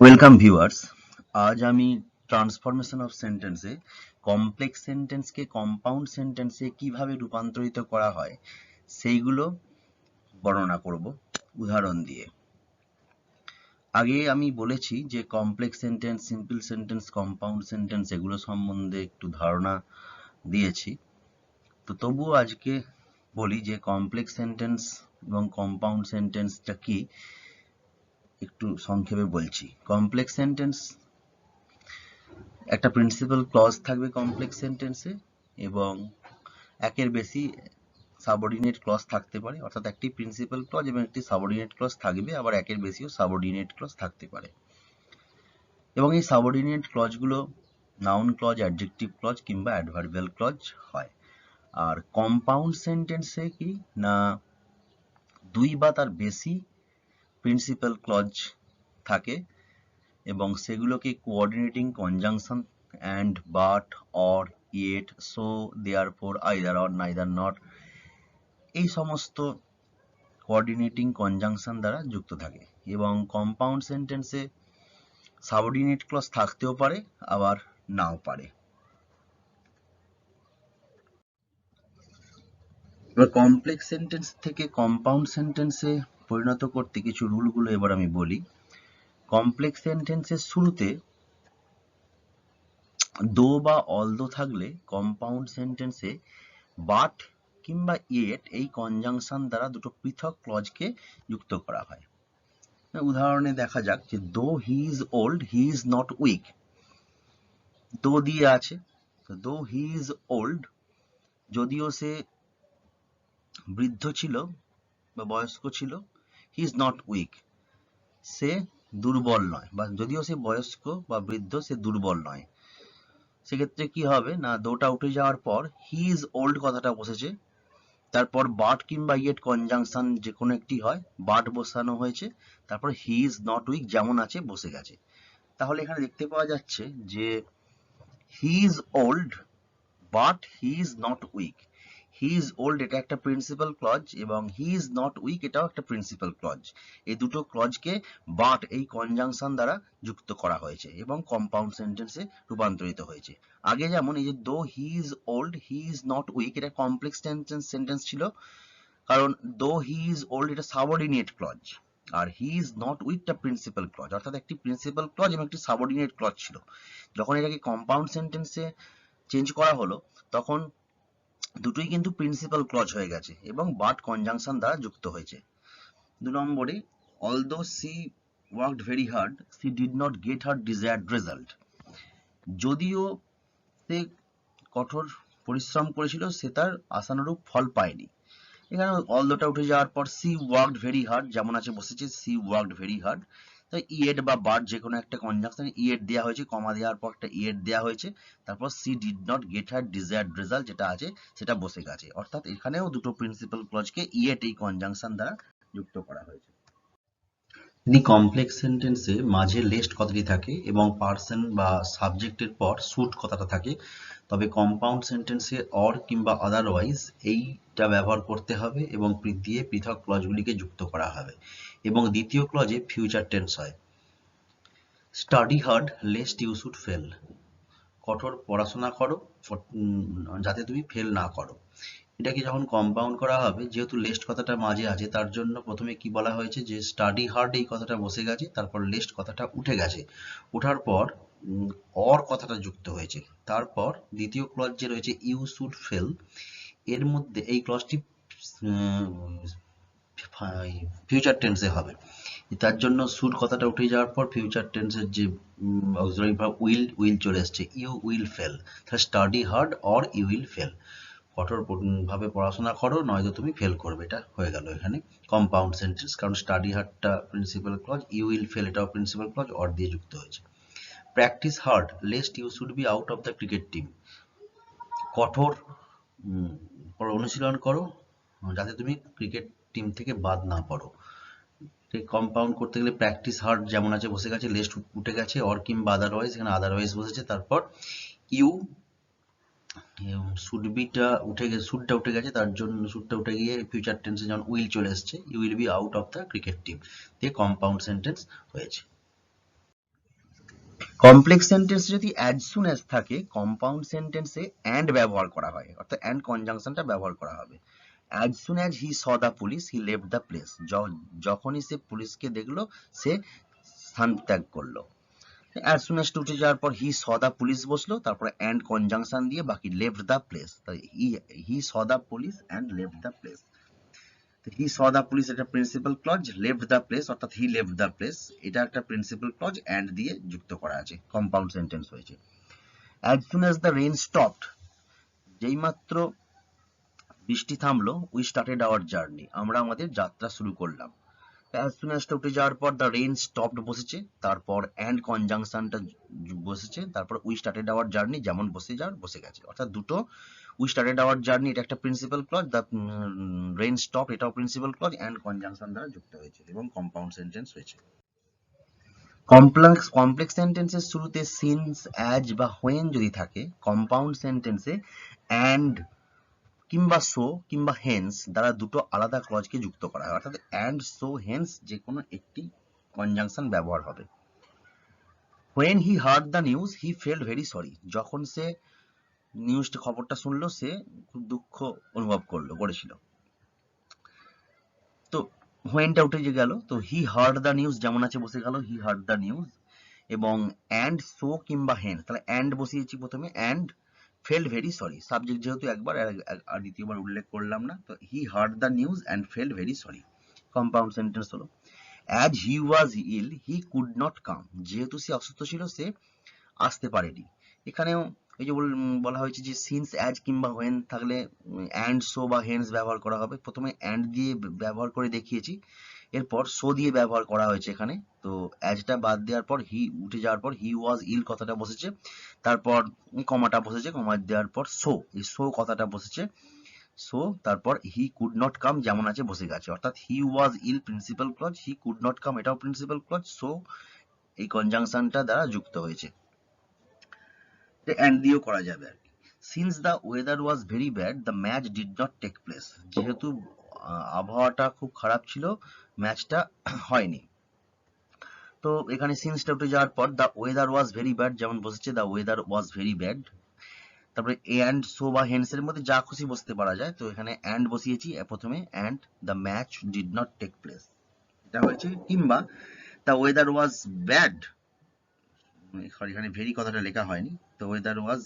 Welcome viewers. আজ আমি transformation of সেন্টেন্সে কমপ্লেক্স সেন্টেন্সকে কম্পাউন্ড সেন্টেন্সে কিভাবে রূপান্তরিত করা হয় সেইগুলো বর্ণনা করব উদাহরণ দিয়ে। আগে আমি বলেছি যে complex sentence, simple sentence, compound sentence এগুলো সম্বন্ধে একটু ধারণা দিয়েছি। তো তবুও আজকে বলি যে কমপ্লেক্স সেন্টেন্স এবং কম্পাউন্ড সেন্টেন্সটা কি একটু সংক্ষেপে বলছি। কমপ্লেক্স সেন্টেন্স একটা প্রিন্সিপাল ক্লজ থাকবে কমপ্লেক্স সেন্টেন্সে এবং একের বেশি সাবঅর্ডিনেট ক্লজ থাকতে পারে, অর্থাৎ একটি প্রিন্সিপাল ক্লজ এবং একটি সাবঅর্ডিনেট ক্লজ থাকবে, আবার একের বেশিও সাবঅর্ডিনেট ক্লজ থাকতে পারে। এবং এই সাবঅর্ডিনেট ক্লজগুলো নাউন ক্লজ, অ্যাডজেক্টিভ ক্লজ কিংবা অ্যাডভার্বিয়াল ক্লজ হয়। আর কম্পাউন্ড সেন্টেন্সে কি না, দুই বা তার বেশি প্রিন্সিপাল ক্লজ থাকে এবং সেগুলোকে coordinating conjunction and but or yet so therefore either or neither not এই সমস্ত কোঅর্ডিনেটিং কনজাংশন দ্বারা যুক্ত থাকে। এবং কম্পাউন্ড সেন্টেন্সে সাবঅর্ডিনেট ক্লজ থাকতেও পারে আবার নাও পারে। এবার কমপ্লেক্স সেন্টেন্স থেকে কম্পাউন্ড সেন্টেন্সে পরিণত করতে কিছু রুলগুলো এবার আমি বলি। কমপ্লেক্স সেন্টেন্সের শুরুতে দো বা অলদো থাকলে কম্পাউন্ড সেন্টেন্সে বাট কিংবা ইয়েট এই কনজাংশন দ্বারা দুটো পৃথক ক্লজকে যুক্ত করা হয়। উদাহরণে দেখা যাক যে though he is old he is not weak. Though দিয়ে আছে, দো হি ইজ ওল্ড, যদিও সে বৃদ্ধ ছিল বা বয়স্ক ছিল, হি ইজ নট উইক, সে দুর্বল নয়, বা যদিও সে বয়স্ক বা বৃদ্ধ সে দুর্বল নয়। সেক্ষেত্রে কি হবে না, দোটা উঠে যাওয়ার পর হি ইজ ওল্ড কথাটা বসেছে, তারপর বাট কিংবা ইয়েট কনজাংশন যে কোনো একটি হয়, বাট বসানো হয়েছে, তারপর হি ইজ নট উইক যেমন আছে বসে গেছে। তাহলে এখানে দেখতে পাওয়া যাচ্ছে যে he is old but he is not weak. He is old এটা একটা প্রিন্সিপাল ক্লজ এবং হি ইজ নট উইক এটাও একটা প্রিন্সিপাল ক্লজ। এই দুটো ক্লজকে বাট এই কনজাংশন দ্বারা যুক্ত করা হয়েছে এবং কম্পাউন্ড সেন্টেন্সে রূপান্তরিত হয়েছে। আগে যেমন এই যে though he is old he is not weak এটা কমপ্লেক্স সেন্টেন্স ছিল, কারণ দো হি ইজ ওল্ড এটা সাবঅর্ডিনেট ক্লজ আর হি ইজ নট উইকটা প্রিন্সিপাল ক্লজ, অর্থাৎ একটি প্রিন্সিপাল ক্লজ এবং একটি সাবঅর্ডিনেট ক্লজ ছিল। যখন এটাকে কম্পাউন্ড সেন্টেন্সে চেঞ্জ করা হলো তখন দুটোই কিন্তু প্রিন্সিপাল ক্লজ হয়ে গেছে এবং বাট কনজাংশন দ্বারা যুক্ত হয়েছে। 2 নম্বরে although she worked very hard she did not get her desired result। যদিও সে কঠোর পরিশ্রম করেছিল সে তার আশানুরূপ ফল পায়নি। এখানে অলদোটা উঠে যাওয়ার পর সি ওয়ার্কড ভেরি হার্ড যেমন আছে বসেছে, সি ওয়ার্কড ভেরি হার্ড। তাই ইয়েট বা বাট যে কোনো একটা কনজাংশন ইয়েট দেওয়া হয়েছে, কমা দেওয়ার পর একটা ইয়েট দেওয়া হয়েছে, তারপর C did not get her desired result যেটা আছে সেটা বসে গেছে। অর্থাৎ এখানেও দুটো প্রিন্সিপাল ক্লজকে ইয়েট এই কনজাংশন দ্বারা যুক্ত করা হয়েছে। যদি কমপ্লেক্স সেন্টেন্সে মাঝে লেস্ট কথাটি থাকে এবং পার্সন বা সাবজেক্টের পর শুড কথাটা থাকে, তবে কম্পাউন্ড সেন্টেন্সে অর কিংবা আদারওয়াইজ এইটা ব্যবহার করতে হবে এবং দিয়ে পৃথক ক্লজগুলিকে যুক্ত করা হবে এবং দ্বিতীয় ক্লজে ফিউচার টেন্স হয়। Study hard lest you should fail. কঠোর পড়াশোনা করো যাতে তুমি ফেল না করো। এটাকে যখন কম্পাউন্ড করা হবে, যেহেতু লেস্ট কথাটা মাঝে আছে তার জন্য প্রথমে কি বলা হয়েছে যে স্টাডি হার্ড এই কথাটা বসে গেছে, তারপর লেস্ট কথাটা উঠে গেছে, ওঠার পর অর কথাটা যুক্ত হয়েছে, তারপর দ্বিতীয় ক্লজ যে রয়েছে ইউ শুড ফেল, এর মধ্যে এই ক্লজটি ফিউচার টেন্সে হবে। তার জন্য শুড কথাটা উঠে যাওয়ার পর ফিউচার টেন্সের যে অক্সিলারি ভার্ব উইল চলে আসছে, ইউ উইল ফেল। তাহলে study hard or you will fail, কঠোর ভাবে পড়াশোনা করো নয়তো তুমি ফেল করবে, এটা হয়ে গেল এখানে কম্পাউন্ড সেন্টেন্স। কারণ স্টাডি হার্ডটা principal clause, you will fail এটাও প্রিন্সিপাল ক্লজ, অর দিয়ে যুক্ত হয়েছে। Practice hard lest you should be out of the cricket team. কঠোর অনুশীলন করো যাতে তুমি ক্রিকেট টিম থেকে বাদ না পড়ো। কম্পাউন্ড করতে গেলে প্র্যাকটিস হার্ড যেমন আছে বসে গেছে, লেস্ট উঠে গেছে, অর কিংবা আদারওয়াইজ, এখানে আদারওয়াইজ বসেছে, তারপর ইউ শুড বিটা উঠে গেছে, শুডটা উঠে গেছে, তার জন্য শুডটা উঠে গিয়ে ফিউচার টেন্সে যখন উইল চলে এসছে, you will be out of the cricket team দিয়ে কম্পাউন্ড সেন্টেন্স হয়েছে। কমপ্লেক্স সেন্টেন্স যদি অ্যাজ সুন অ্যাজ থাকে, কম্পাউন্ড সেন্টেন্সে অ্যান্ড ব্যবহার করা হয়, অর্থাৎ অ্যান্ড কনজাংশনটা ব্যবহার করা হবে। As soon as he saw the police he left the place, যখনই সে পুলিশকে দেখলো সে স্থান ত্যাগ করলো। অ্যাজ সুন অ্যাজ উঠে যাওয়ার পর হি স দ্য পুলিশ বসলো, তারপরে অ্যান্ড কনজাংশন দিয়ে বাকি left the place, he saw the police and left the place. He saw the police এটা principal clause, left the place অর্থাৎ হি লেফট দ্য প্লেস এটা একটা প্রিন্সিপাল ক্লজ, অ্যান্ড দিয়ে যুক্ত করা আছে, কম্পাউন্ড সেন্টেন্স হয়েছে। As soon as the rain stopped, যেইমাত্র বৃষ্টি থামলো, উই স্টার্টেড আওয়ার জার্নি, আমরা আমাদের যাত্রা শুরু করলাম। অ্যাজ সুন অ্যাজটা উঠে যাওয়ার পর দ্য রেইন স্টপড বসেছে, তারপর অ্যান্ড কনজাংশনটা বসেছে, তারপর উই স্টার্টেড আওয়ার জার্নি, যেমন বসে যাওয়ার বসে গেছে, অর্থাৎ দুটো উই স্টার্টেড আওয়ার জার্নি এটা একটা principal clause, the rain stop এটাও প্রিন্সিপাল ক্লজ, অ্যান্ড কনজাংশন দ্বারা যুক্ত হয়েছে এবং কম্পাউন্ড সেন্টেন্স হয়েছে। কমপ্লেক্স সেন্টেন্সের শুরুতে সিন্স, অ্যাজ বা হোয়েন যদি থাকে, কম্পাউন্ড সেন্টেন্সে অ্যান্ড কিংবা সো কিংবা হেন্স দ্বারা দুটো আলাদা ক্লজকে যুক্ত করা হয়, অর্থাৎ অ্যান্ড সো হেন্স যে কোনো একটি কনজাংশন ব্যবহার হবে। When he heard the news he felt very sorry, যখন সে নিউজটা খবরটা শুনলো সে খুব দুঃখ অনুভব করেছিল। তো হোয়েনটা উঠে যে গেল, তো হি হার্ড দ্য নিউজ যেমন আছে বসে গেল হি হার্ড দ্য নিউজ, এবং অ্যান্ড সো কিংবা হেন্স, তাহলে অ্যান্ড বসিয়েছি প্রথমে, and felt very sorry, subject যেহেতু একবার আর দ্বিতীয়বার উল্লেখ করলাম না, তো he heard the news and felt very sorry, compound sentence হলো। As he was ill he could not come, যেহেতু সে অসুস্থ ছিল সে আসতে পারেনি। এখানেও এই যে বলা হয়েছে যে সিন্স, অ্যাজ কিংবা হোয়েন থাকলে অ্যান্ড সো বা হেন্স ব্যবহার করা হবে। প্রথমে অ্যান্ড দিয়ে ব্যবহার করে দেখিয়েছি, এরপর সো দিয়ে ব্যবহার করা হয়েছে এখানে। তো অ্যাজটা বাদ দেওয়ার পর হি উঠে যাওয়ার পর হি ওয়াজ ইল কথাটা বসেছে, তারপর কমাটা বসেছে, কমা দেওয়ার পর সো, এই সো কথাটা বসেছে, সো তারপর হি কুড নট কাম যেমন আছে বসে গেছে, অর্থাৎ he was ill principal clause, he could not come এটাও প্রিন্সিপাল ক্লজ, সো এই কনজাংশনটা দ্বারা যুক্ত হয়েছে। অ্যান্ড দিয়েও করা যাবে আর কি। Since the weather was very bad the match did not take place, যেহেতু আবহাওয়াটা খুব খারাপ ছিল ম্যাচটা হয়নি। তো এখানে সিন্সটা উঠে যাওয়ার পর the weather was very bad যেমন বসেছে, the weather was very bad, তারপরে অ্যান্ড সো বা হেন্স এর মধ্যে যা খুশি বসতে পারা যায়, তো এখানে অ্যান্ড বসিয়েছি প্রথমে, and the match did not take place এটা হয়েছে। কিংবা the weather was bad, sorry এখানে ভেরি কথাটা লেখা হয়নি, তো ওয়েদার ওয়াজ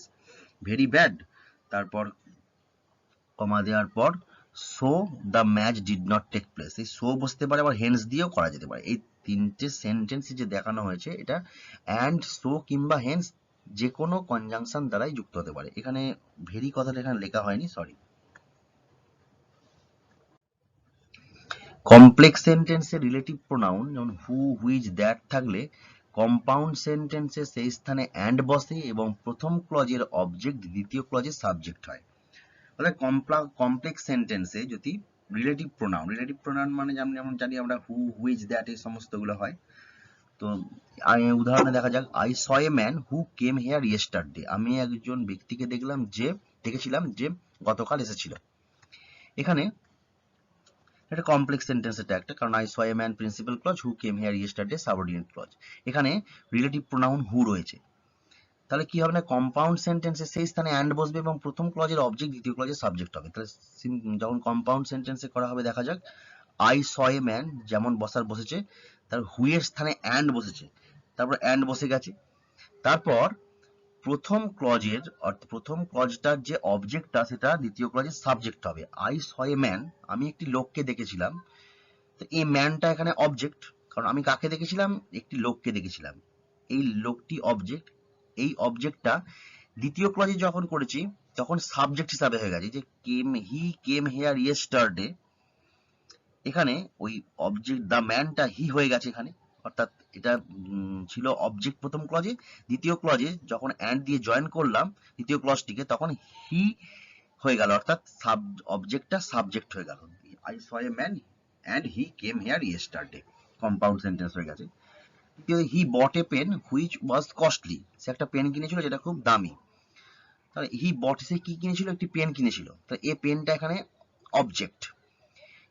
ভেরি ব্যাড, তারপর কমা দেওয়ার পর so the match did not take place, এই সো বসতে পারে, আবার হেন্স দিয়েও করা যেতে পারে। এই তিনটে সেন্টেন্স যে দেখানো হয়েছে এটা অ্যান্ড সো কিংবা হেন্স যে কোনো কনজাংশন দ্বারাই যুক্ত হতে পারে। এখানে ভেরি কথাটা এখানে লেখা হয়নি, সরি। কমপ্লেক্স সেন্টেন্সে রিলেটিভ প্রোনাউন যেমন হু, হুইচ, দ্যাট থাকলে কম্পাউন্ড সেন্টেন্সে সেই স্থানে অ্যান্ড বসে এবং প্রথম ক্লজের অবজেক্ট দ্বিতীয় ক্লজের সাবজেক্ট হয়। অর্থাৎ কমপ্লেক্স সেন্টেন্সে যদি রিলেটিভ প্রোনাউন মানে যেমন জানি আমরা হু, হুইচ, দ্যাট এই সমস্তগুলো হয়। তো উদাহরণে দেখা যাক, I saw a man who came here yesterday, আমি একজন ব্যক্তিকে দেখেছিলাম যে গতকাল এসেছিল। এখানে এটা কমপ্লেক্স সেন্টেন্স, এটা একটা, কারণ I saw a man principal clause, who came here yesterday subordinate clause, এখানে রিলেটিভ প্রোনাউন হু রয়েছে। তাহলে কি হবে না, কম্পাউন্ড সেন্টেন্সে সেই স্থানে অ্যান্ড বসবে এবং প্রথম ক্লজের অবজেক্ট দ্বিতীয় ক্লজের সাবজেক্ট হবে। তাহলে যখন কম্পাউন্ড সেন্টেন্সে করা হবে দেখা যাক, আই স এ ম্যান যেমন বসেছে, তার হু এর স্থানে অ্যান্ড বসেছে, তারপর অ্যান্ড বসে গেছে, তারপর প্রথম ক্লজটার যে অবজেক্টটা সেটা দ্বিতীয় ক্লজের সাবজেক্ট হবে। আই স এ ম্যান, আমি একটি লোককে দেখেছিলাম, তো এই ম্যানটা এখানে অবজেক্ট, কারণ আমি কাকে দেখেছিলাম, একটি লোককে দেখেছিলাম, এই লোকটি অবজেক্ট, এই অবজেক্টটা দ্বিতীয় ক্লজে যখন করেছি তখন সাবজেক্ট হিসাবে হয়ে গেছে, যে হি কেম হেয়ার ইয়েস্টারডে, এখানে ওই অবজেক্ট দ্য ম্যানটা হি হয়ে গেছে এখানে, অর্থাৎ এটা ছিল অবজেক্ট প্রথম ক্লজে, দ্বিতীয় ক্লজে যখন অ্যান্ড দিয়ে জয়েন করলাম দ্বিতীয় ক্লজটিকে তখন হি হয়ে গেল, অর্থাৎ অবজেক্টটা সাবজেক্ট হয়ে গেল। I saw a man and he came here yesterday, compound sentence হয়ে গেছে। He bought a pen which was costly, সে একটা পেন কিনেছিল যেটা খুব দামি, তাহলে হি বট, সে কি কিনেছিল, একটি পেন কিনেছিল, তো এই পেনটা এখানে অবজেক্ট।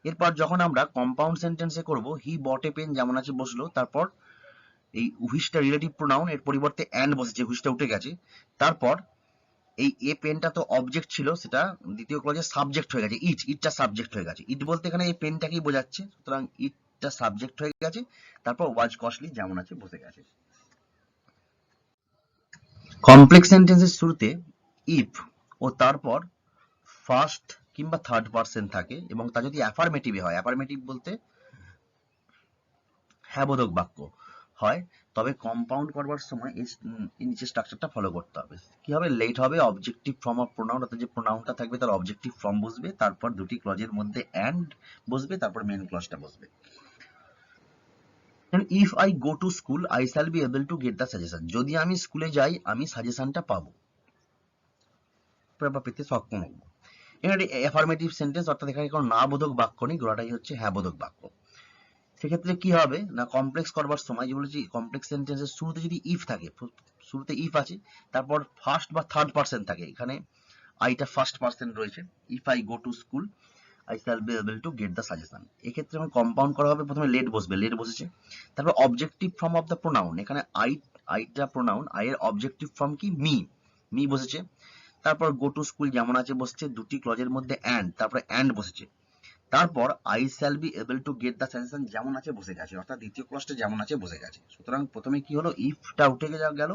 এরপর যখন আমরা কম্পাউন্ড সেন্টেন্সে করব, হি বট এ পেন যেমন আছে বসলো, তারপর এই হুইচটা রিলেটিভ প্রোনাউন, এর পরিবর্তে অ্যান্ড বসেছে, হুইচটা উঠে গেছে। তারপর এই এ পেনটা তো অবজেক্ট ছিল, সেটা দ্বিতীয় ক্লজে সাবজেক্ট হয়ে গেছে, ইটটা সাবজেক্ট হয়ে গেছে। ইট বলতে এখানে এই পেনটাকেই বোঝাচ্ছে, সুতরাং ইটটা সাবজেক্ট হয়ে গেছে। তারপর ওয়াজ কস্টলি যেমন আছে বসে গেছে। কমপ্লেক্স সেন্টেন্সের শুরুতে ইফ ও তারপর ফার্স্ট কিংবা থার্ড পারসন থাকে, এবং তা যদি অ্যাফার্মেটিভ হয়, অ্যাফার্মেটিভ বলতে হ্যাবোধক বাক্য হয়, তবে কম্পাউন্ড করবার সময় এই নিচের স্ট্রাকচারটা ফলো করতে হবে। কি হবে? লেট হবে অবজেক্টিভ ফর্ম অফ প্রোনাউন, অর্থাৎ যে প্রোনাউনটা থাকবে তার অবজেক্টিভ ফর্ম বসবে, তারপর দুটি ক্লজের মধ্যে অ্যান্ড বসবে, তারপর মেন ক্লজটা বসবে। If I go to school I shall be able to get the suggestion, যদি আমি স্কুলে যাই আমি সাজেশনটা পাবো বা পেতে সক্ষম হবো। এখানে অ্যাফার্মেটিভ সেন্টেন্স, অর্থাৎ এখানে কোনো না বোধক বাক্য নেই, গোড়াটাই হচ্ছে হ্যাঁ বোধক বাক্য। সেক্ষেত্রে কি হবে না, কমপ্লেক্স করবার সময় যে বলেছি কমপ্লেক্স সেন্টেন্সের শুরুতে যদি ইফ থাকে, শুরুতে ইফ আছে, তারপর ফার্স্ট বা থার্ড পারসন থাকে, এখানে আইটা ফার্স্ট পারসন রয়েছে, if I go to school I shall be able to get the suggestion. এক্ষেত্রে যখন কম্পাউন্ড করা হবে, প্রথমে লেট বসবে, লেট বসেছে। তারপর objective form of the pronoun, এখানে আইটা প্রোনাউন, আই এর অবজেক্টিভ ফর্ম কি মি বসেছে। তারপর গো টু স্কুল যেমন আছে বসছে, দুটি ক্লজের মধ্যে অ্যান্ড, তারপরে অ্যান্ড বসেছে। তারপর I shall be able to get the suggestion যেমন আছে বসে গেছে, অর্থাৎ দ্বিতীয় ক্লজটা যেমন আছে বসে গেছে। সুতরাং প্রথমে কি হলো, ইফটা উঠে গেল,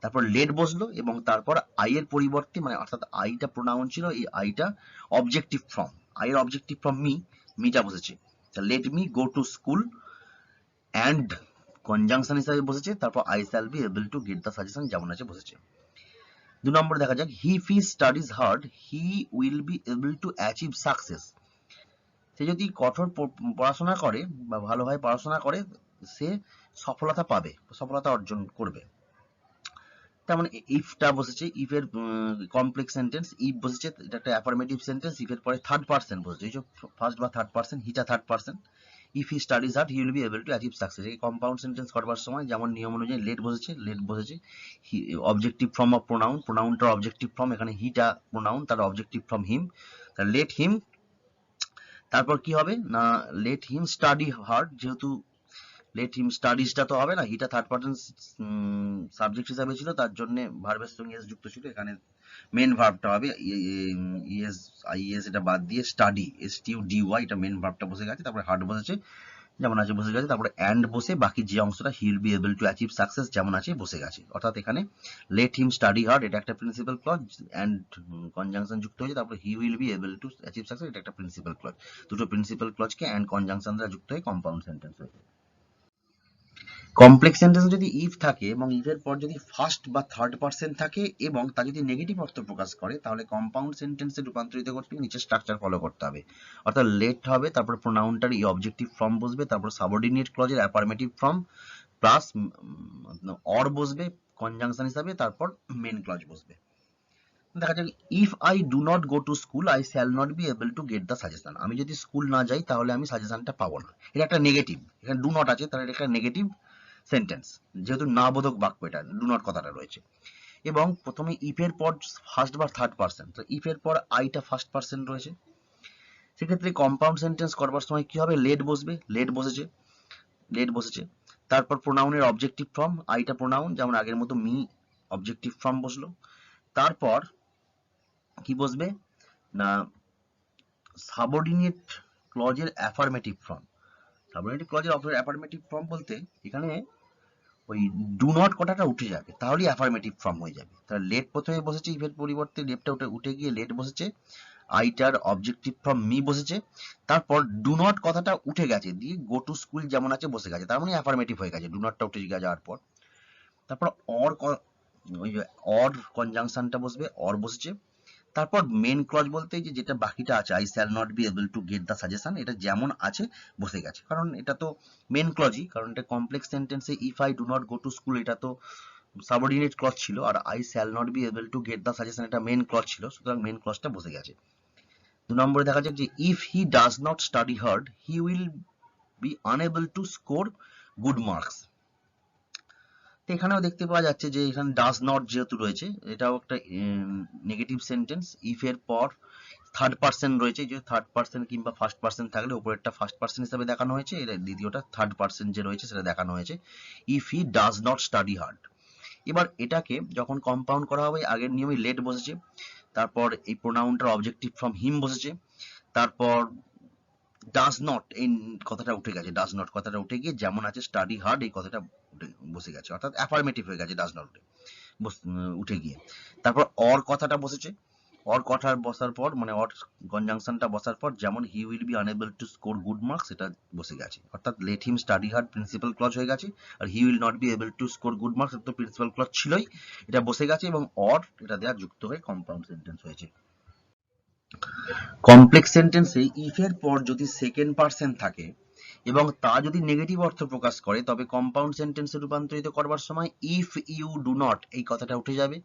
তারপর লেট বসলো, এবং তারপর আই এর পরিবর্তে, মানে অর্থাৎ আইটা প্রোনাউন ছিল, এই আইটা অবজেক্টিভ ফর্ম, আই এর অবজেক্টিভ ফর্ম মিটা বসেছে। Let me go to school and conjunction হিসাবে বসেছে, তারপর I shall be able to get the suggestion যেমন আছে বসেছে। 2 নম্বর দেখা যাক, if he studies hard he will be able to achieve success, সে যদি কঠোর পড়াশোনা করে বা ভালোভাবে পড়াশোনা করে, সে সফলতা পাবে, সফলতা অর্জন করবে। তেমন ইফটা বসেছে, ইফের কমপ্লেক্স সেন্টেন্স, ইফ বসেছে, এটা একটা অ্যাফার্মেটিভ সেন্টেন্স, ইফের পরে থার্ড পারসন বসেছে, এই যে ফার্স্ট বা থার্ড পারসন, হিটা third person. If he studies hard he will be able to achieve success, এই কম্পাউন্ড সেন্টেন্স করবার সময় যেমন নিয়ম অনুযায়ী লেট বসেছে, অবজেক্টিভ ফর্ম অফ প্রোনাউন, প্রোনাউনটার অবজেক্টিভ ফর্ম, এখানে হিটা প্রোনাউন, তার objective form him, let him. তারপর কি হবে না, লেট হিম স্টাডি হার্ড, যেহেতু লেট হিম স্টাডিজটা তো হবে না, হিটা থার্ড পারসন সাবজেক্ট হিসাবে ছিল, তার জন্য ভার্বের সঙ্গে এস যুক্ত ছিল, এখানে মেন ভার্বটা হবে ইএস আইএস, এটা বাদ দিয়ে স্টাডি STUDY, এটা মেন ভার্বটা বসে গেছে, তারপরে হার্ড বসেছে যেমন আছে বসে গেছে, তারপরে অ্যান্ড বসে বাকি যে অংশটা হি will be able to achieve success যেমন আছে বসে গেছে। অর্থাৎ এখানে লেট হিম স্টাডি হার্ড, এটা একটা প্রিন্সিপাল ক্লজ, অ্যান্ড কনজাংশন যুক্ত হয়েছে, তারপরে হি will be able to achieve success, এটা একটা প্রিন্সিপাল ক্লজ। দুটো প্রিন্সিপাল ক্লজকে অ্যান্ড কনজাংশন দ্বারা যুক্ত হয়ে কম্পাউন্ড সেন্টেন্স হয়েছে। কমপ্লেক্স সেন্টেন্স যদি ইফ থাকে এবং ইফের পর যদি ফার্স্ট বা থার্ড পারসন থাকে এবং তা যদি নেগেটিভ অর্থ প্রকাশ করে, তাহলে কম্পাউন্ড সেন্টেন্সে রূপান্তরিত করতে নিচের স্ট্রাকচার ফলো করতে হবে। অর্থাৎ লেট হবে, তারপর প্রোনাউনটার ই অবজেক্টিভ ফর্ম বসবে, তারপর সাবঅর্ডিনেট ক্লজের অ্যাফার্মেটিভ ফর্ম প্লাস অর বসবে কনজাংশন হিসাবে, তারপর মেন ক্লজ বসবে। দেখা যাক, if I do not go to school I shall not be able to get the suggestion, আমি যদি স্কুল না যাই তাহলে আমি সাজেশনটা পাবো না। এটা একটা নেগেটিভ, এখানে ডু নট আছে, তাহলে এটা একটা নেগেটিভ সেন্টেন্স, যেহেতু না বোধক বাক্য, এটা ডু নট কথাটা রয়েছে। এবং প্রথমে ইফের পর ফার্স্ট বা থার্ড পারসন, তো ইফের পর আইটা ফার্স্ট পারসন রয়েছে, সেক্ষেত্রে কম্পাউন্ড সেন্টেন্স করবার সময় কি হবে, লেট বসবে, লেট বসেছে, তারপর প্রোনাউনের অবজেক্টিভ ফর্ম, আইটা প্রোনাউন যেমন আগের মতো মি, অবজেক্টিভ ফর্ম বসলো, তারপর কি বসবে না, সাবঅর্ডিনেট ক্লজের অ্যাফার্মেটিভ ফর্ম। সাবঅর্ডিনেট ক্লজের অ্যাফার্মেটিভ ফর্ম বলতে এখানে ওই ডু নট কথাটা উঠে যাবে, তাহলেই অ্যাফার্মেটিভ ফর্ম হয়ে যাবে। তাহলে লেট প্রথমে বসেছে, ইফের পরিবর্তে লেটটা উঠে গিয়ে লেট বসেছে, আইটার অবজেক্টিভ ফর্ম মি বসেছে, তারপর ডু নট কথাটা উঠে গেছে, দিয়ে গো টু স্কুল যেমন আছে বসে গেছে, তার মানে অ্যাফার্মেটিভ হয়ে গেছে, ডু নটটা উঠে যাওয়ার পর। তারপর ওই অর কনজাংশনটা বসবে, অর বসেছে, তারপর মেন ক্লজ বলতে যে যেটা বাকিটা আছে, I shall not be able to get the suggestion, এটা যেমন আছে বসে গেছে, কারণ এটা তো মেন ক্লজই, কারণ এটা কমপ্লেক্স সেন্টেন্সে if I do not go to school এটা তো সাবঅর্ডিনেট ক্লজ ছিল, আর I shall not be able to get the suggestion এটা মেন ক্লজ ছিল, সুতরাং মেন ক্লজটা বসে গেছে। 2 নম্বরে দেখা যাক যে if he does not study hard he will be unable to score good marks. এখানেও দেখতে পাওয়া যাচ্ছে যে এখানে ডাজ নট যেহেতু রয়েছে, এটাও একটা নেগেটিভ সেন্টেন্স, ইফ এর পর থার্ড পার্সন রয়েছে, যে থার্ড পার্সন কিংবা ফার্স্ট পার্সন থাকলে উপরেরটা ফার্স্ট পার্সন হিসেবে দেখানো হয়েছে, এর দ্বিতীয়টা থার্ড পার্সন যে রয়েছে সেটা দেখানো হয়েছে। If he does not study hard. এবার এটাকে যখন কম্পাউন্ড করা হবে আগের নিয়মে লেট বসেছে, তারপর এই প্রোনাউনটার অবজেক্টিভ ফ্রম হিম বসেছে, তারপর ডাজ নট এই কথাটা উঠে গেছে, ডাজ নট কথাটা উঠে গিয়ে যেমন আছে স্টাডি হার্ড এই কথাটা বসে গেছে, অর্থাৎ অ্যাফার্মেটিভ হয়ে গেছে ডাজ নট উঠে গিয়ে। তারপর অর কথাটা বসেছে, অর কথা বসার পর মানে অর কনজাংশনটা বসার পর যেমন he will be unable to score good marks এটা বসে গেছে, অর্থাৎ let him study hard principal clause হয়ে গেছে, আর he will not be able to score good marks তো প্রিন্সিপাল ক্লজ ছিলই, এটা বসে গেছে এবং অর এটা দেওয়া যুক্ত হয়ে কম্পাউন্ড সেন্টেন্স হয়েছে। কমপ্লেক্স সেন্টেন্সে ইফ এর পর যদি সেকেন্ড পার্সন থাকে এবং তা যদি নেগেটিভ অর্থ প্রকাশ করে তবে কম্পাউন্ড সেন্টেন্সে রূপান্তরিত করবার সময় ইফ ইউ ডু নট এই কথাটা উঠে যাবে,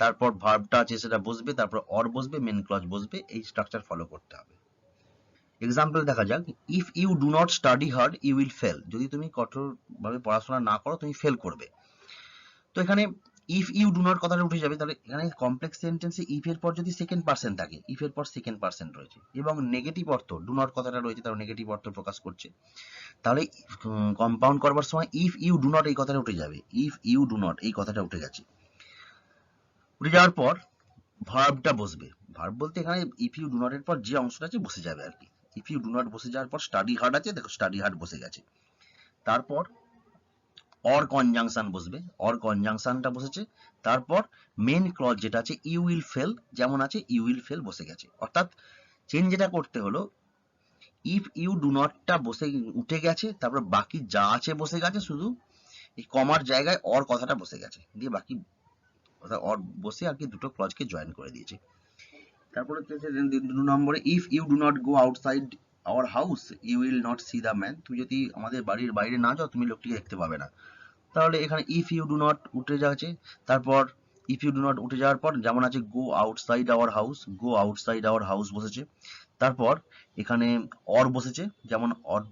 তারপর ভার্বটা আছে সেটা বসবে, তারপর অর বসবে, মেন ক্লজ বসবে, এই স্ট্রাকচার ফলো করতে হবে। এক্সাম্পল দেখা যাক, if you do not study hard you will fail. যদি তুমি কঠোরভাবে পড়াশোনা না করো তুমি ফেল করবে। তো এখানে ইফ ইউ ডু নট কথাটা উঠে যাবে, তাহলে এখানে কমপ্লেক্স সেন্টেন্সে ইফ এর পর যদি সেকেন্ড পার্সন থাকে, ইফ এর পর সেকেন্ড পার্সন রয়েছে এবং নেগেটিভ অর্থ ডু নট কথাটা রয়েছে, তার নেগেটিভ অর্থ প্রকাশ করছে, তাহলে কম্পাউন্ড করবার সময় ইফ ইউ ডু নট এই কথাটা উঠে যাবে, ইফ ইউ ডু নট এই কথাটা উঠে গেছে। উঠে যাওয়ার পর ভার্বটা বসবে, ভার্ব বলতে এখানে ইফ ইউ ডু নট এর পর যে অংশটা আছে বসে যাবে আর কি। ইফ ইউ ডু নট বসে যাওয়ার পর স্টাডি হার্ড আছে, দেখো স্টাডি হার্ড বসে গেছে। তারপর অর কনজাংশন বসবে, অর কনজাংশনটা বসেছে, তারপর মেন ক্লজ যেটা আছে ইউ উইল ফেল যেমন আছে ইউ উইল ফেল বসে গেছে। অর্থাৎ চেঞ্জ যেটা করতে হলো, ইফ ইউ ডু নটটা বসে উঠে গেছে, তারপর বাকি যা আছে বসে গেছে, শুধু এই কমার জায়গায় অর কথাটা বসে গেছে, দিয়ে বাকি অর বসে আর কি দুটো ক্লজকে জয়েন করে দিয়েছে। তারপরে হচ্ছে 2 নম্বরে, if you do not go outside our house you will not see the man. তুমি যদি আমাদের বাড়ির বাইরে না যাও তুমি লোকটিকে দেখতে পাবে না। তাহলে এখানে ইফ ইউ ডু নট উঠে যাচ্ছে, তারপর ইফ ইউ ডু নট উঠে যাওয়ার পর যেমন আছে গো outside our house, go outside our house বসেছে। তারপর এখানে অর বসেছে, যেমন অর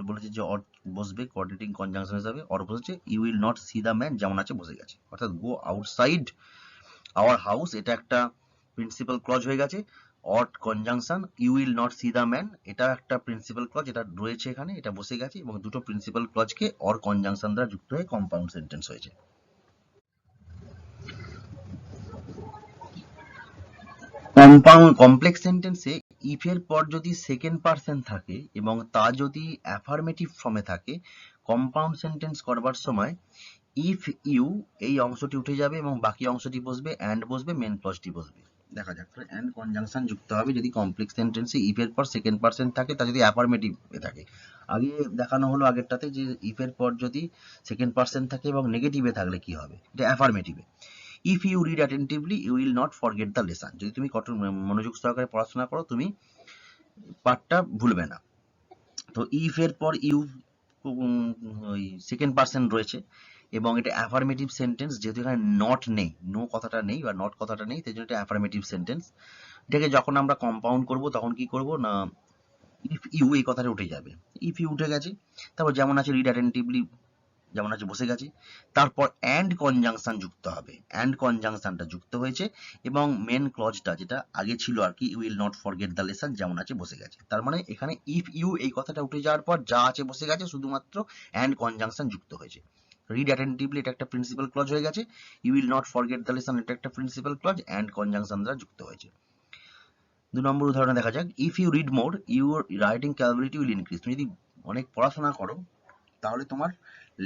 বলেছে যে অর বসবে কোঅর্ডিনেটিং কনজাংশন হিসাবে, অর বসেছে, you will not see the man যেমন আছে বসে গেছে। অর্থাৎ গো আউটসাইড আওয়ার হাউস এটা একটা প্রিন্সিপাল ক্লজ হয়ে গেছে, or conjunction you will not see the man এটা একটা প্রিন্সিপাল ক্লজ, এটা রয়েছে এখানে, এটা বসে গেছে এবং দুটো প্রিন্সিপাল ক্লজকে অর কনজাংশন দ্বারা যুক্ত হয়ে কম্পাউন্ড সেন্টেন্স হয়েছে। কমপ্লেক্স সেন্টেন্সে ইফ এর পর যদি সেকেন্ড পার্সন থাকে এবং তা যদি অ্যাফার্মেটিভ ফর্মে থাকে, কম্পাউন্ড সেন্টেন্স করবার সময় ইফ ইউ এই অংশটি উঠে যাবে এবং বাকি অংশটি বসবে, অ্যান্ড বসবে, মেন ক্লজটি বসবে। দেখা যাক, অ্যান্ড কনজাংশন যুক্ত হবে যদি কমপ্লেক্স সেন্টেন্সে ইফ এর পর সেকেন্ড পার্সন থাকে, তা যদি অ্যাফার্মেটিভ থাকে। আগে দেখানো হলো আগেরটাতে যে ইফ এর পর যদি সেকেন্ড পার্সন থাকে এবং নেগেটিভে থাকলে কি হবে, এটা অ্যাফার্মেটিভে। If you read attentively you will not forget the lesson. যদি তুমি কঠোর মনোযোগ সহকারে পড়াশোনা করো তুমি পাঠটা ভুলবে না। তো ইফ এর পর ইউ ওই সেকেন্ড পার্সন রয়েছে এবং এটা অ্যাফার্মেটিভ সেন্টেন্স, যেহেতু এখানে নট নেই, নো কথাটা নেই বা নট কথাটা নেই, সেই জন্য এটা অ্যাফার্মেটিভ সেন্টেন্স। এটাকে যখন আমরা কম্পাউন্ড করব তখন কি করব না, ইফ ইউ এই কথাটা উঠে যাবে, ইফ ইউ উঠে গেছে, তারপর যেমন আছে রিড অ্যাটেন্টিভলি যেমন আছে বসে গেছে, তারপর অ্যান্ড কনজাংশন যুক্ত হবে, অ্যান্ড কনজাংশনটা যুক্ত হয়েছে এবং মেন ক্লজটা যেটা আগে ছিল আর কি, will not forget the lesson যেমন আছে বসে গেছে। তার মানে এখানে ইফ ইউ এই কথাটা উঠে যাওয়ার পর যা আছে বসে গেছে, শুধুমাত্র অ্যান্ড কনজাংশন যুক্ত হয়েছে। রিড অ্যাটেন্টিভলি এটা একটা প্রিন্সিপাল ক্লজ হয়ে গেছে, you will not forget the lesson এটা একটা প্রিন্সিপাল ক্লজ, অ্যান্ড কনজাংশন দ্বারা যুক্ত হয়েছে। 2 নম্বর উদাহরণে দেখা যাক, if you read more your writing capability will increase. তুমি যদি অনেক পড়াশোনা করো তাহলে তোমার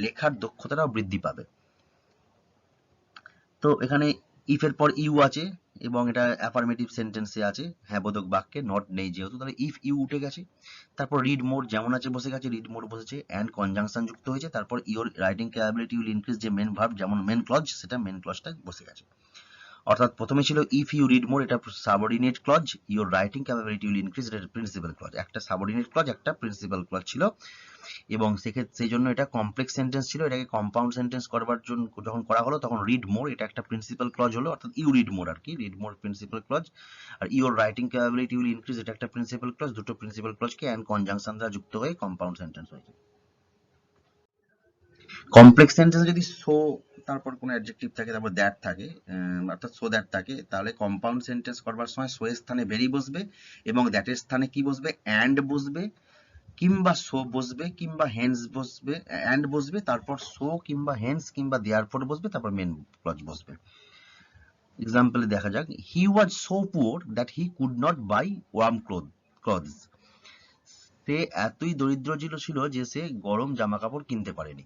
লেখার দক্ষতাটাও বৃদ্ধি পাবে। তো এখানে ইফ এর পর ইউ আছে এবং এটা অ্যাফার্মেটিভ সেন্টেন্সে আছে, হ্যাঁ বোধক বাক্যে, নট নেই যেহেতু, তাহলে ইফ ইউ উঠে গেছে, তারপর রিড মোর যেমন আছে বসে গেছে, রিড মোর বসেছে, অ্যান্ড কনজাংশন যুক্ত হয়েছে, তারপর your writing capability will increase যে মেন ভার্ব যেমন মেন ক্লজ, সেটা মেন ক্লজটা বসে গেছে। অর্থাৎ প্রথমে ছিল ইফ ইউ রিড মোর এটা subordinate clause, your writing capability will increase এটা প্রিন্সিপাল ক্লজ, একটা সাবঅর্ডিনেট ক্লজ একটা প্রিন্সিপাল ক্লজ ছিল এবং সেই জন্য এটা কমপ্লেক্স সেন্টেন্স ছিল। এটাকে কম্পাউন্ড সেন্টেন্স করবার জন্য যখন করা হলো তখন রিড মোর এটা একটা প্রিন্সিপাল ক্লজ হলো, অর্থাৎ ইউ রিড মোর আর কি, রিড মোর প্রিন্সিপাল ক্লজ, আর your writing capability will increase এটা একটা প্রিন্সিপাল ক্লজ, দুটো প্রিন্সিপাল ক্লজকে অ্যান্ড কনজাংশন দ্বারা যুক্ত হয়ে কম্পাউন্ড সেন্টেন্স হয়েছে। কমপ্লেক্স সেন্টেন্স যদি সো তারপর কোনো অ্যাডজেক্টিভ থাকে, তারপর দ্যাট থাকে, অর্থাৎ সো দ্যাট থাকে, তাহলে কম্পাউন্ড সেন্টেন্স করবার সময় সো এর স্থানে ভেরি বসবে এবং দ্যাটের স্থানে কি বসবে, অ্যান্ড বসবে, কিংবা সো বসবে, কিংবা হেন্স বসবে, অ্যান্ড বসবে, তারপর সো কিংবা হেন্স কিংবা দেয়ারফর বসবে, তারপর মেন ক্লজ বসবে। এক্সাম্পলে দেখা যাক, he was so poor that he could not buy warm clothes. সে এতই দরিদ্র ছিল যে সে গরম জামা কাপড় কিনতে পারেনি।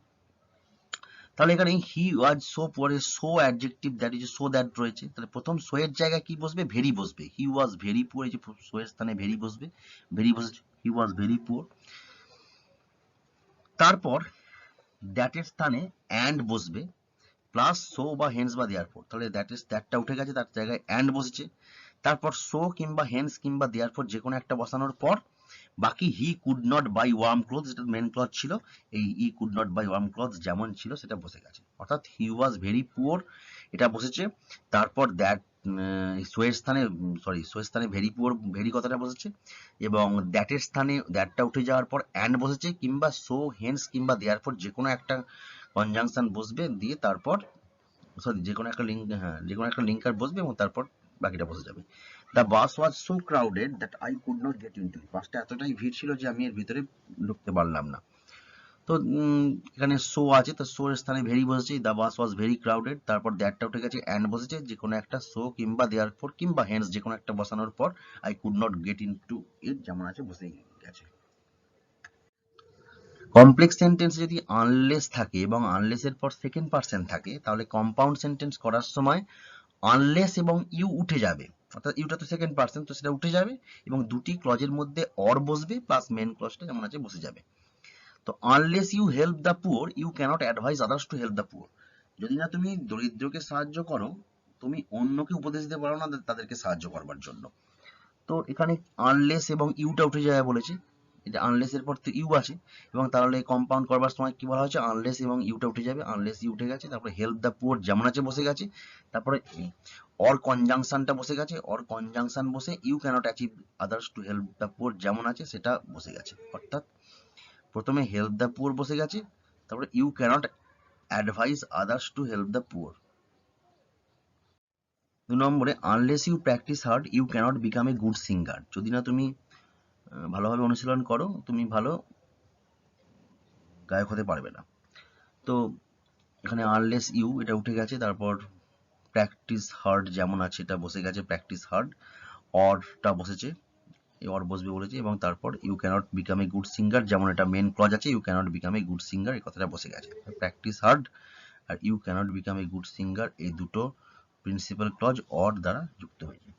তাহলে এখানে হি ওয়াজ সো পুয়ার এর so adjective that is so that রয়েছে, তাহলে প্রথম সো এর জায়গায় কি বসবে, ভেরি বসবে। হি ওয়াজ ভেরি পুয়ার, এই যে সো এর স্থানে ভেরি বসবে, ভেরি বসেছে, হি ওয়াজ ভেরি পুয়ার। তারপর দ্যাটের স্থানে অ্যান্ড বসবে প্লাস সো বা হেন্স বা দেয়ারফর, তাহলে দ্যাটটা উঠে গেছে, তার জায়গায় অ্যান্ড বসেছে। তারপর সো কিংবা হেন্স কিংবা দেয়ারফর যে কোনো একটা বসানোর পর বাকি he could not buy warm cloth, যেটা মেন ক্লথ ছিল, এই he could not buy warm cloth যেমন ছিল সেটা বসে গেছে, অর্থাৎ হি ওয়াজ ভেরি পুয়ার এটা বসেছে। তারপর দ্যাট সো এর স্থানে ভেরি পুয়ার, ভেরি কথাটা বসেছে, এবং দ্যাটের স্থানে দ্যাটটা উঠে যাওয়ার পর অ্যান্ড বসেছে, কিংবা সো হেন্স কিংবা দেয়ারফর যে কোনো একটা কনজাংশন বসবে, দিয়ে তারপর যে কোনো একটা লিঙ্কার বসবে এবং তারপর বাকিটা বসে যাবে। The bus was so crowded that I could not get into ইট। বাসটা এতটাই ভিড় ছিল যে আমি এর ভিতরে ঢুকতে পারলাম না। তো এখানে সো আছে, তো সো এর স্থানে ভেরি বসেছে, the bus was very crowded, তারপর দ্যাটটা উঠে গেছে, অ্যান্ড বসেছে, যে কোনো একটা সো কিংবা দেয়ারফর কিংবা হেন্স যে কোনো একটা বসানোর পর I could not get into ইট যেমন আছে বসেই গেছে। কমপ্লেক্স সেন্টেন্স যদি আনলেস থাকে এবং আনলেসের পর সেকেন্ড পার্সন থাকে, তাহলে কম্পাউন্ড সেন্টেন্স করার সময় আনলেস এবং ইউ উঠে যাবে, অর্থাৎ ইউটা তো সেকেন্ড পার্সন, তো সেটা উঠে যাবে এবং দুটি ক্লজের মধ্যে অর বসবে প্লাস মেন ক্লজটা যেমন আছে বসে যাবে। তো unless you help the poor you cannot advise others to help the poor. যদি না তুমি দরিদ্রকে সাহায্য করো, তুমি অন্যকে উপদেশ দিতে পারো না তাদেরকে সাহায্য করবার জন্য। তো এখানে আনলেস এবং ইউটা উঠে যাবে বলেছে, এটা আনলেস এর পর তো ইউ আছে, এবং তাহলে কম্পাউন্ড করবার সময় কি বলা হয়েছে, আনলেস এবং ইউটা উঠে যাবে, আনলেস ইউ উঠে গেছে, তারপরে হেল্প দ্য পুয়ার যেমন আছে বসে গেছে, তারপরে অর কনজাংশনটা বসে গেছে, অর কনজাংশন বসে you cannot achieve others to help the poor যেমন আছে সেটা বসে গেছে, অর্থাৎ প্রথমে হেল্প দ্য পুয়ার বসে গেছে, তারপরে you cannot advise others to help the poor. 2 নম্বরে, unless you practise hard you cannot become a good singer. যদি না তুমি ভালোভাবে অনুশীলন করো, তুমি ভালো গায়ক হতে পারবে না। তো এখানে আনলেস ইউ এটা উঠে গেছে, তারপর প্র্যাকটিস হার্ড যেমন আছে এটা বসে গেছে, প্র্যাকটিস হার্ড, অরটা বসেছে, অর বসবে বলেছে, এবং তারপর you cannot become a good singer যেমন এটা মেন ক্লজ আছে, you cannot become a good singer এই কথাটা বসে গেছে। প্র্যাকটিস হার্ড আর you cannot become a good singer এই দুটো প্রিন্সিপাল ক্লজ অর দ্বারা যুক্ত হয়েছে।